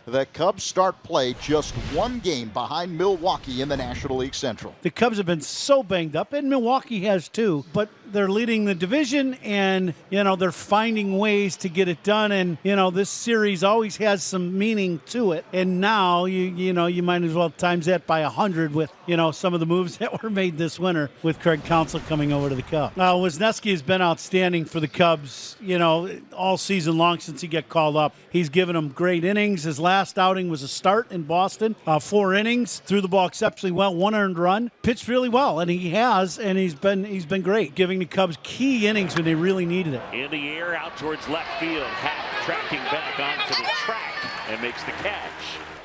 The Cubs start play just one game behind Milwaukee in the National League Central. The Cubs have been so banged up, and Milwaukee has too, but they're leading the division, and, they're finding ways to get it done, and, this series always has some meaning to it, and now, you might as well times that by 100 with, some of the moves that were made this winter with Craig Counsell coming over to the Cubs. Now, Wisniewski has been outstanding for the Cubs, all season long since he got called up. He's given them great innings. His last outing was a start in Boston, 4 innings, threw the ball exceptionally well, 1 earned run, pitched really well, and he's been great, giving the Cubs key innings when they really needed it. In the air, out towards left field, Happ tracking back onto the track and makes the catch.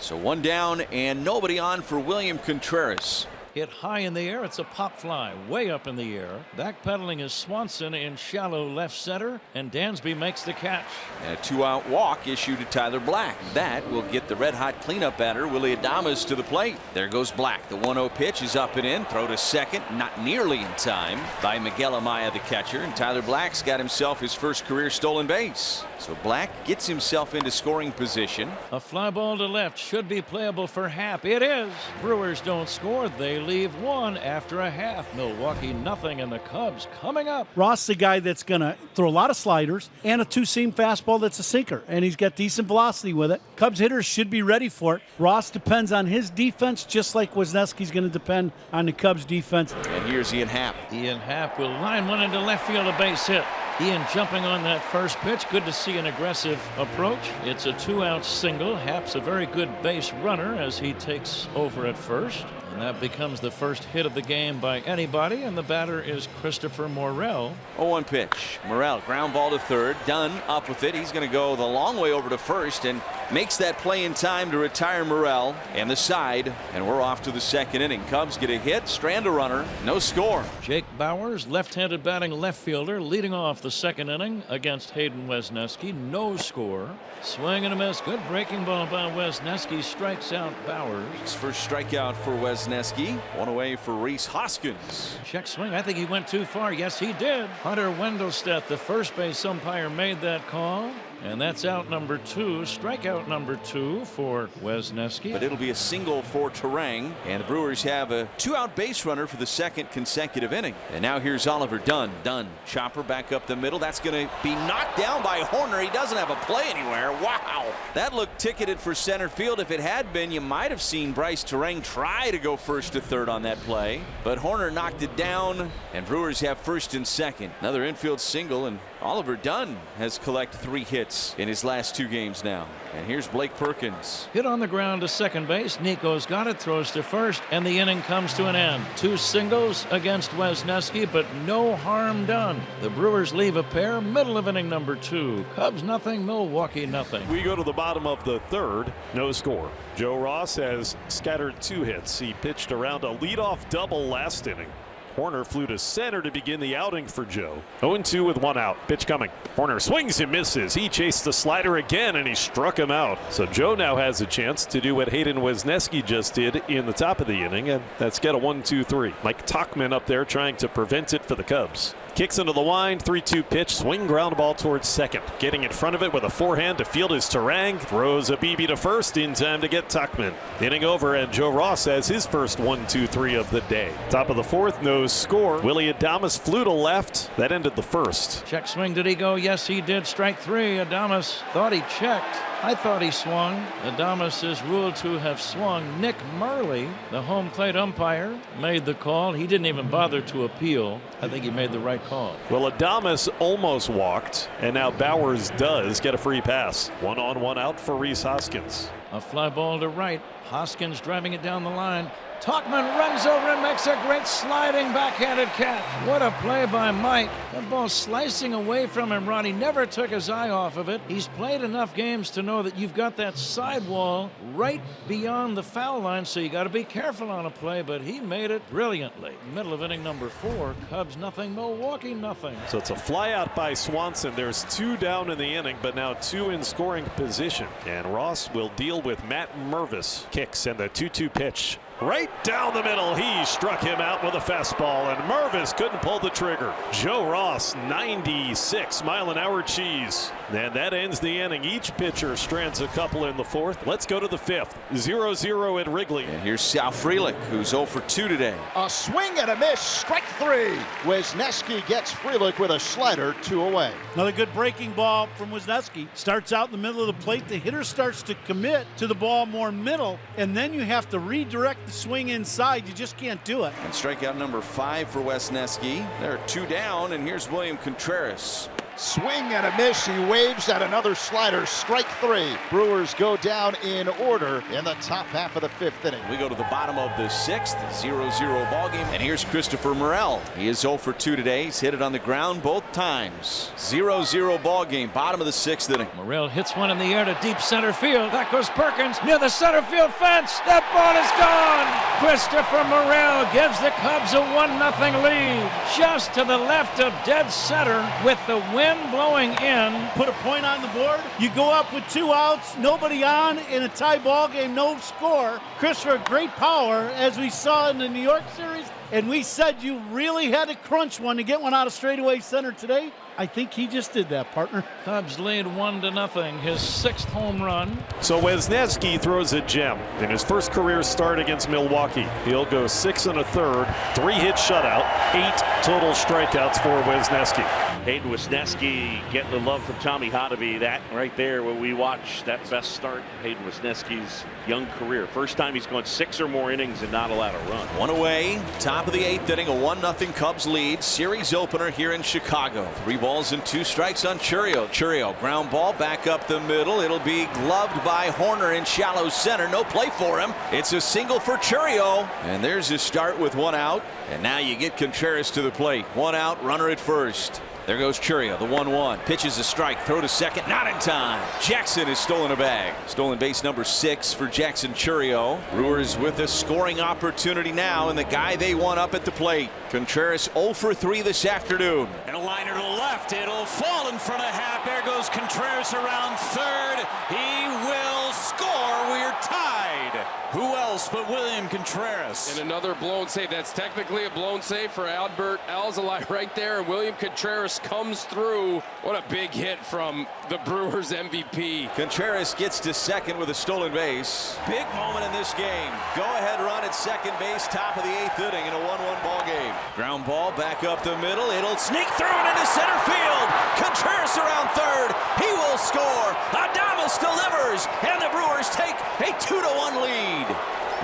So 1 down and nobody on for William Contreras. Hit high in the air. It's a pop fly way up in the air. Backpedaling is Swanson in shallow left center, and Dansby makes the catch. And a 2-out walk issued to Tyler Black. That will get the red-hot cleanup batter Willy Adames to the plate. There goes Black. The 1-0 pitch is up and in. Throw to second, not nearly in time by Miguel Amaya, the catcher. And Tyler Black's got himself his first career stolen base. So Black gets himself into scoring position. A fly ball to left should be playable for Happ. It is. Brewers don't score. They leave 1 after a half. Milwaukee nothing, and the Cubs coming up. Ross, the guy that's going to throw a lot of sliders and a 2-seam fastball that's a sinker, and he's got decent velocity with it. Cubs hitters should be ready for it. Ross depends on his defense, just like Wisniewski's going to depend on the Cubs defense. And here's Ian Happ. Ian Happ will line one into left field, a base hit. Ian jumping on that first pitch. Good to see an aggressive approach. It's a 2-out single. Happ's a very good base runner as he takes over at first. And that becomes the first hit of the game by anybody, and the batter is Christopher Morel. 0-1 pitch. Morel, ground ball to third. Dunn up with it. He's going to go the long way over to first and makes that play in time to retire Morel and the side. And we're off to the second inning. Cubs get a hit, strand a runner, no score. Jake Bauers, left-handed batting left fielder, leading off the second inning against Hayden Wesneski. No score. Swing and a miss. Good breaking ball by Wesneski. Strikes out Bauers. His first strikeout for Wesneski. 1 away for Rhys Hoskins. Check swing. I think he went too far. Yes, he did. Hunter Wendelstedt, the first base umpire, made that call. And that's out number 2, strikeout number 2 for Wesneski. But it'll be a single for Terang, and the Brewers have a 2-out base runner for the second consecutive inning. And now here's Oliver Dunn. Dunn, chopper back up the middle. That's going to be knocked down by Horner. He doesn't have a play anywhere. Wow. That looked ticketed for center field. If it had been, you might have seen Bryce Terang try to go first to third on that play. But Horner knocked it down, and Brewers have first and second. Another infield single, and Oliver Dunn has collected 3 hits in his last 2 games now. And here's Blake Perkins. Hit on the ground to second base. Nico's got it, throws to first, and the inning comes to an end. 2 singles against Wesneski, but no harm done. The Brewers leave a pair, middle of inning number 2. Cubs nothing, Milwaukee nothing. We go to the bottom of the third, no score. Joe Ross has scattered 2 hits. He pitched around a leadoff double last inning. Horner flew to center to begin the outing for Joe. 0-2 with 1 out. Pitch coming. Horner swings and misses. He chased the slider again, and he struck him out. So Joe now has a chance to do what Hayden Wesneski just did in the top of the inning, and that's get a 1-2-3. Mike Tauchman up there trying to prevent it for the Cubs. Kicks into the line, 3-2 pitch, swing ground ball towards second. Getting in front of it with a forehand to field is Terang. Throws a BB to first in time to get Tauchman. Inning over, and Joe Ross has his first 1-2-3 of the day. Top of the fourth, no score. Willy Adames flew to left. That ended the first. Check swing. Did he go? Yes, he did. Strike 3. Adames thought he checked. I thought he swung. Adames is ruled to have swung. Nick Murley, the home plate umpire, made the call. He didn't even bother to appeal. I think he made the right call. Well, Adames almost walked, and now Bauers does get a free pass. 1 on, 1 out for Rhys Hoskins. A fly ball to right. Hoskins driving it down the line. Tauchman runs over and makes a great sliding backhanded catch. What a play by Mike. That ball slicing away from him, Ronnie never took his eye off of it. He's played enough games to know that you've got that sidewall right beyond the foul line, so you got to be careful on a play, but he made it brilliantly. Middle of inning number 4, Cubs nothing, Milwaukee nothing. So it's a fly out by Swanson. There's 2 down in the inning, but now 2 in scoring position. And Ross will deal with Matt Mervis. Kicks and the 2-2 pitch. right down the middle. He struck him out with a fastball, and Mervis couldn't pull the trigger. Joe Ross, 96-mile-an-hour cheese. And that ends the inning. Each pitcher strands a couple in the fourth. Let's go to the fifth. 0-0 at Wrigley. And here's Sal Frelick, who's 0 for 2 today. A swing and a miss, strike 3. Wisniewski gets Frelick with a slider, 2 away. Another good breaking ball from Wisniewski. Starts out in the middle of the plate. The hitter starts to commit to the ball more middle, and then you have to redirect the swing inside. You just can't do it. And strikeout number 5 for Wisniewski. There are 2 down, and here's William Contreras. Swing and a miss. He waves at another slider. Strike 3. Brewers go down in order in the top half of the 5th inning. We go to the bottom of the 6th. 0-0 ball game. And here's Christopher Morel. He is 0 for 2 today. He's hit it on the ground both times. 0-0 ball game. Bottom of the 6th inning. Morel hits one in the air to deep center field. That goes Perkins near the center field fence. That ball is gone. Christopher Morel gives the Cubs a 1-0 lead. Just to the left of dead center with the wind blowing in. Put a point on the board. You go up with 2 outs, nobody on, in a tie ball game, no score. Christopher, great power, as we saw in the New York series. And we said you really had to crunch one to get one out of straightaway center today. I think he just did that, partner. Cubs lead 1-0. His 6th home run. So Wisniewski throws a gem in his first career start against Milwaukee. He'll go 6 1/3, 3-hit shutout, 8 total strikeouts for Wisniewski. Hayden Wisniewski getting the love from Tommy Hotovy. That right there, when we watch that best start, Hayden Wisniewski's young career. First time he's gone 6 or more innings and not allowed a run. 1 away, top of the 8th inning, a 1-0 Cubs lead. Series opener here in Chicago. 3 balls and 2 strikes on Chourio. Chourio, ground ball back up the middle. It'll be gloved by Horner in shallow center. No play for him. It's a single for Chourio. And there's his start with 1 out. And now you get Contreras to the plate. 1 out, runner at first. There goes Chourio, the 1-1. Pitches a strike, throw to second, not in time. Jackson has stolen a bag. Stolen base number 6 for Jackson Chourio. Brewers with a scoring opportunity now, and the guy they want up at the plate. Contreras 0 for 3 this afternoon. And a liner to the left. It'll fall in front of Happ. There goes Contreras around third. He will score. We're tied. Who else but William Contreras? And another blown save. That's technically a blown save for Albert Alzolay right there. And William Contreras comes through. What a big hit from the Brewers MVP. Contreras gets to second with a stolen base. Big moment in this game. Go ahead run at second base, top of the 8th inning in a 1-1 ball game. Ground ball back up the middle. It'll sneak through and into center field. Contreras around third. He will score. Adames delivers, and the Brewers take a 2-1 lead.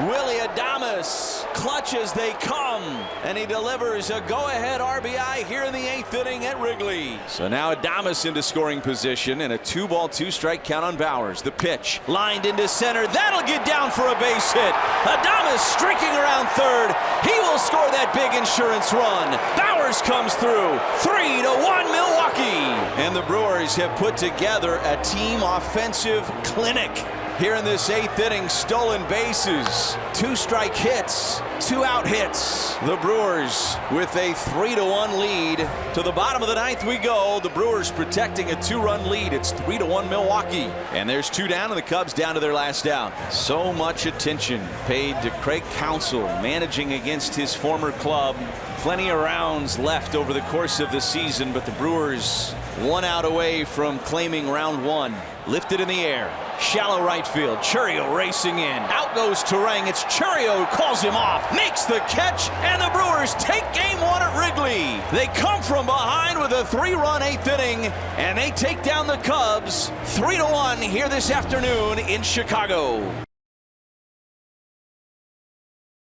Willy Adames, clutch as they come, and he delivers a go-ahead RBI here in the 8th inning at Wrigley. So now Adames into scoring position, and a 2-ball, 2-strike count on Bowers. The pitch lined into center. That'll get down for a base hit. Adames streaking around third. He will score that big insurance run. Bowers comes through. 3-1 Milwaukee. And the Brewers have put together a team offensive clinic. Here in this 8th inning, stolen bases, 2-strike hits, 2-out hits. The Brewers with a 3-1 lead. To the bottom of the 9th we go. The Brewers protecting a 2-run lead. It's 3-1 Milwaukee. And there's 2 down, and the Cubs down to their last out. So much attention paid to Craig Counsell, managing against his former club. Plenty of rounds left over the course of the season, but the Brewers 1 out away from claiming round 1. Lifted in the air. Shallow right field. Chourio racing in. Out goes Terang. It's Chourio who calls him off. Makes the catch, and the Brewers take game 1 at Wrigley. They come from behind with a 3-run 8th inning, and they take down the Cubs 3-1 here this afternoon in Chicago.